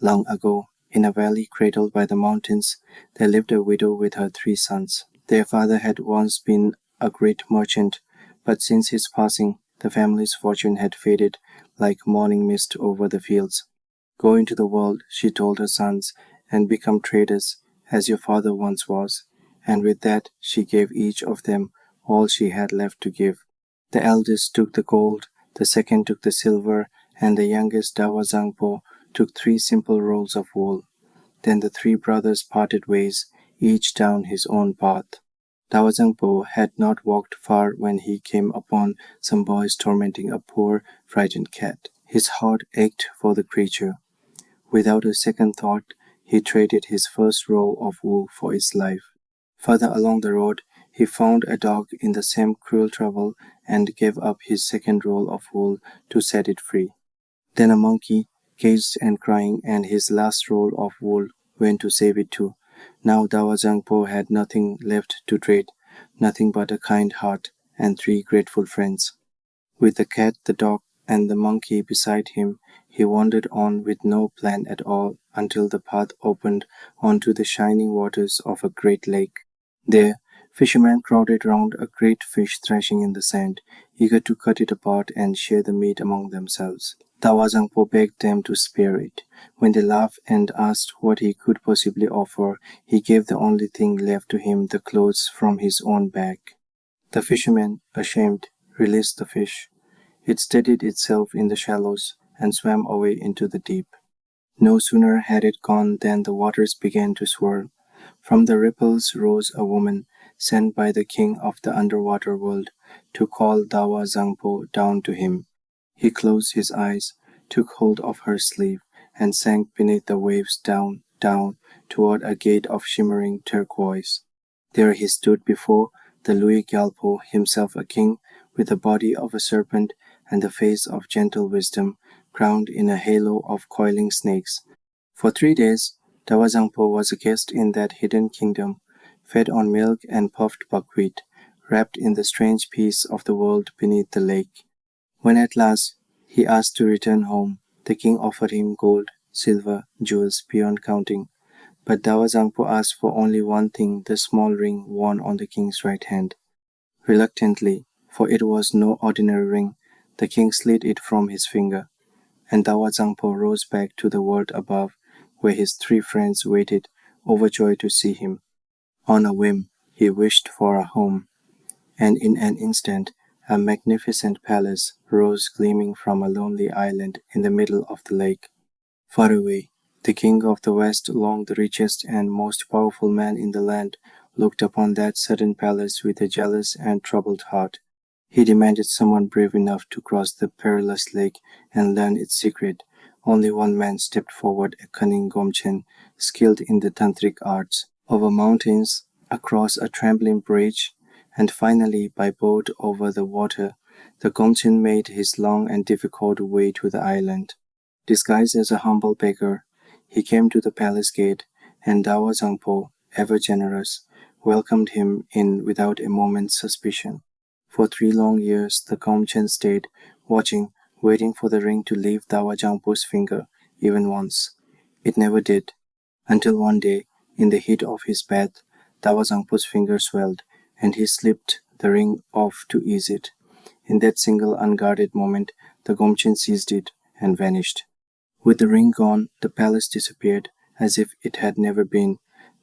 Long ago, in a valley cradled by the mountains, there lived a widow with her 3 sons. Their father had once been a great merchant, but since his passing, the family's fortune had faded like morning mist over the fields. Go into the world, she told her sons, and become traders, as your father once was. And with that, she gave each of them all she had left to give. The eldest took the gold, the second took the silver, and the youngest Dawa Zangpo took 3 simple rolls of wool. Then the 3 brothers parted ways, each down his own path. Dawa Zangpo had not walked far when he came upon some boys tormenting a poor, frightened cat. His heart ached for the creature. Without a second thought, he traded his first roll of wool for its life. Further along the road, he found a dog in the same cruel trouble and gave up his second roll of wool to set it free. Then a monkey, caged and crying, and his last roll of wool went to save it too. Now Dawa Zangpo had nothing left to trade, nothing but a kind heart and 3 grateful friends. With the cat, the dog, and the monkey beside him, he wandered on with no plan at all until the path opened onto the shining waters of a great lake. There, fishermen crowded round a great fish thrashing in the sand, eager to cut it apart and share the meat among themselves. Dawa Zangpo begged them to spare it. When they laughed and asked what he could possibly offer, he gave the only thing left to him, the clothes from his own bag. The fisherman, ashamed, released the fish. It steadied itself in the shallows and swam away into the deep. No sooner had it gone than the waters began to swirl. From the ripples rose a woman, sent by the king of the underwater world, to call Dawa Zangpo down to him. He closed his eyes, took hold of her sleeve, and sank beneath the waves down, down, toward a gate of shimmering turquoise. There he stood before the Lui Gyalpo, himself a king, with the body of a serpent and the face of gentle wisdom, crowned in a halo of coiling snakes. For 3 days, Dawa Zangpo was a guest in that hidden kingdom, fed on milk and puffed buckwheat, wrapped in the strange peace of the world beneath the lake. When at last he asked to return home, the king offered him gold, silver, jewels beyond counting. But Dawa Zangpo asked for only one thing, the small ring worn on the king's right hand. Reluctantly, for it was no ordinary ring, the king slid it from his finger, and Dawa Zangpo rose back to the world above, where his 3 friends waited, overjoyed to see him. On a whim, he wished for a home, and in an instant, a magnificent palace rose gleaming from a lonely island in the middle of the lake. Far away, the king of the west, long the richest and most powerful man in the land, looked upon that sudden palace with a jealous and troubled heart. He demanded someone brave enough to cross the perilous lake and learn its secret. Only one man stepped forward, a cunning Gomchen, skilled in the tantric arts. Over mountains, across a trembling bridge, and finally by boat over the water, the Gomchen made his long and difficult way to the island. Disguised as a humble beggar, he came to the palace gate, and Dawa Zangpo, ever generous, welcomed him in without a moment's suspicion. For 3 long years, the Gomchen stayed, watching, waiting for the ring to leave Dawa Zangpo's finger, even once. It never did, until one day, in the heat of his bath, Dawa Zangpo's finger swelled, and he slipped the ring off to ease it. In that single unguarded moment, the Gomchen seized it and vanished. With the ring gone, the palace disappeared, as if it had never been.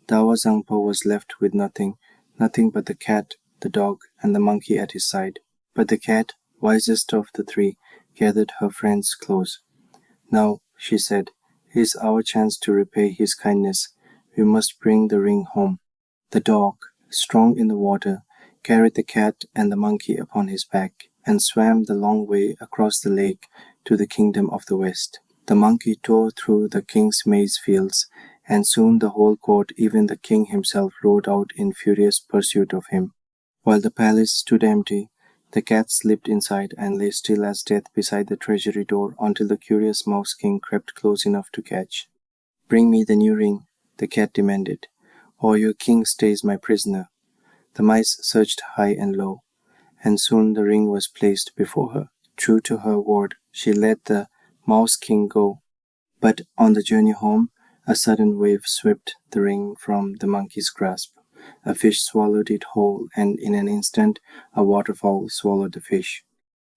Dawa Zangpo was left with nothing but the cat, the dog, and the monkey at his side. But the cat, wisest of the 3, gathered her friends close. Now, she said, is our chance to repay his kindness. We must bring the ring home. The dog, strong in the water, carried the cat and the monkey upon his back, and swam the long way across the lake to the kingdom of the west. The monkey tore through the king's maize fields, and soon the whole court, even the king himself, rode out in furious pursuit of him. While the palace stood empty, the cat slipped inside and lay still as death beside the treasury door until the curious mouse king crept close enough to catch. Bring me the new ring, the cat demanded, or your king stays my prisoner. The mice searched high and low, and soon the ring was placed before her. True to her word, she let the mouse king go. But on the journey home, a sudden wave swept the ring from the monkey's grasp. A fish swallowed it whole, and in an instant a waterfowl swallowed the fish.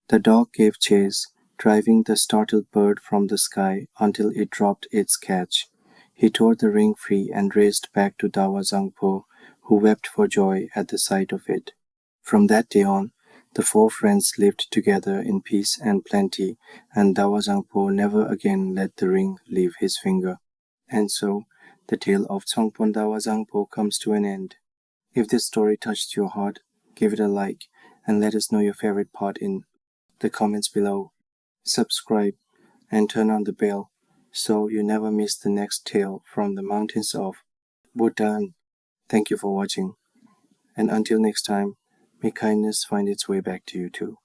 The dog gave chase, driving the startled bird from the sky until it dropped its catch. He tore the ring free and raced back to Dawa Zangpo, who wept for joy at the sight of it. From that day on, the four friends lived together in peace and plenty, and Dawa Zangpo never again let the ring leave his finger. And so, the tale of Tsongpon Dawa Zangpo comes to an end. If this story touched your heart, give it a like and let us know your favorite part in the comments below. Subscribe and turn on the bell so you never miss the next tale from the mountains of Bhutan. Thank you for watching, and until next time, may kindness find its way back to you too.